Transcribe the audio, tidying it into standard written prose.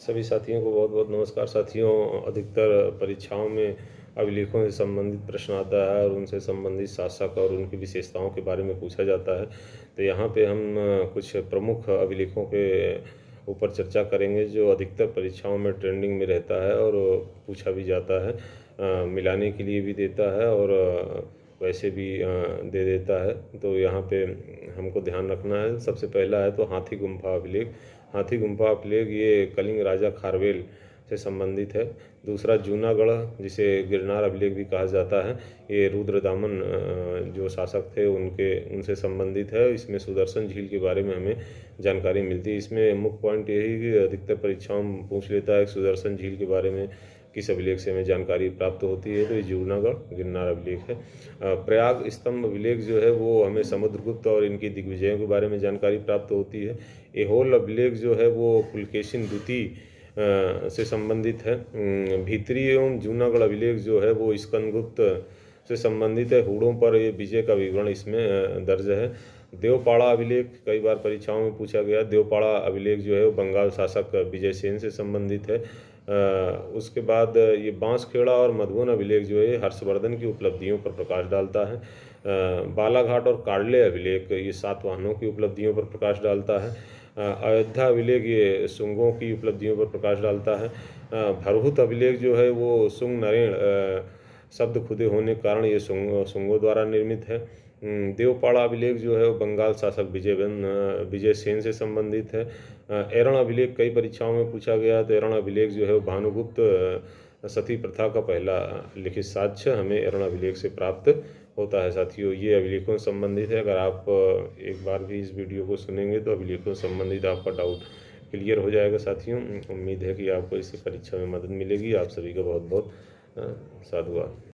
सभी साथियों को बहुत बहुत नमस्कार। साथियों, अधिकतर परीक्षाओं में अभिलेखों से संबंधित प्रश्न आता है और उनसे संबंधित शासक और उनकी विशेषताओं के बारे में पूछा जाता है। तो यहाँ पे हम कुछ प्रमुख अभिलेखों के ऊपर चर्चा करेंगे जो अधिकतर परीक्षाओं में ट्रेंडिंग में रहता है और पूछा भी जाता है, मिलाने के लिए भी देता है और वैसे भी दे देता है। तो यहाँ पे हमको ध्यान रखना है। सबसे पहला है तो हाथी गुम्फा अभिलेख। हाथी गुम्फा अभिलेख ये कलिंग राजा खारवेल से संबंधित है। दूसरा जूनागढ़, जिसे गिरनार अभिलेख भी कहा जाता है, ये रुद्रदामन जो शासक थे उनसे संबंधित है। इसमें सुदर्शन झील के बारे में हमें जानकारी मिलती है। इसमें मुख्य पॉइंट यही कि अधिकतर परीक्षाओं में पूछ लेता है सुदर्शन झील के बारे में किस अभिलेख से हमें जानकारी प्राप्त होती है, तो ये जूनागढ़ गिरनार अभिलेख है। प्रयाग स्तंभ अभिलेख जो है वो हमें समुद्रगुप्त और इनकी दिग्विजयों के बारे में जानकारी प्राप्त होती है। एहोल अभिलेख जो है वो पुलकेशिन द्वितीय से संबंधित है। भीतरी एवं जूनागढ़ अभिलेख जो है वो स्कंदगुप्त से संबंधित है। हुड़ों पर ये विजय का विवरण इसमें दर्ज है। देवपाड़ा अभिलेख कई बार परीक्षाओं में पूछा गया। देवपाड़ा अभिलेख जो है वो बंगाल शासक विजयसेन से संबंधित है। उसके बाद ये बांसखेड़ा और मधुबन अभिलेख जो है हर्षवर्धन की उपलब्धियों पर प्रकाश डालता है। बालाघाट और कार्ले अभिलेख ये सातवाहनों की उपलब्धियों पर प्रकाश डालता है। अयोध्या अभिलेख ये शुंगों की उपलब्धियों पर प्रकाश डालता है। भरहुत अभिलेख जो है वो शुंग नरेण शब्द खुदे होने के कारण ये शुंगों द्वारा निर्मित है। देवपाड़ा अभिलेख जो है वो बंगाल शासक विजयसेन से संबंधित है। एरण अभिलेख कई परीक्षाओं में पूछा गया। तो एरण अभिलेख जो है वो भानुगुप्त सती प्रथा का पहला लिखित साक्ष्य हमें एरण अभिलेख से प्राप्त होता है। साथियों, ये अभिलेखों से संबंधित है। अगर आप एक बार भी इस वीडियो को सुनेंगे तो अभिलेखों से संबंधित आपका डाउट क्लियर हो जाएगा। साथियों, उम्मीद है कि आपको इससे परीक्षा में मदद मिलेगी। आप सभी का बहुत बहुत साधुवाद।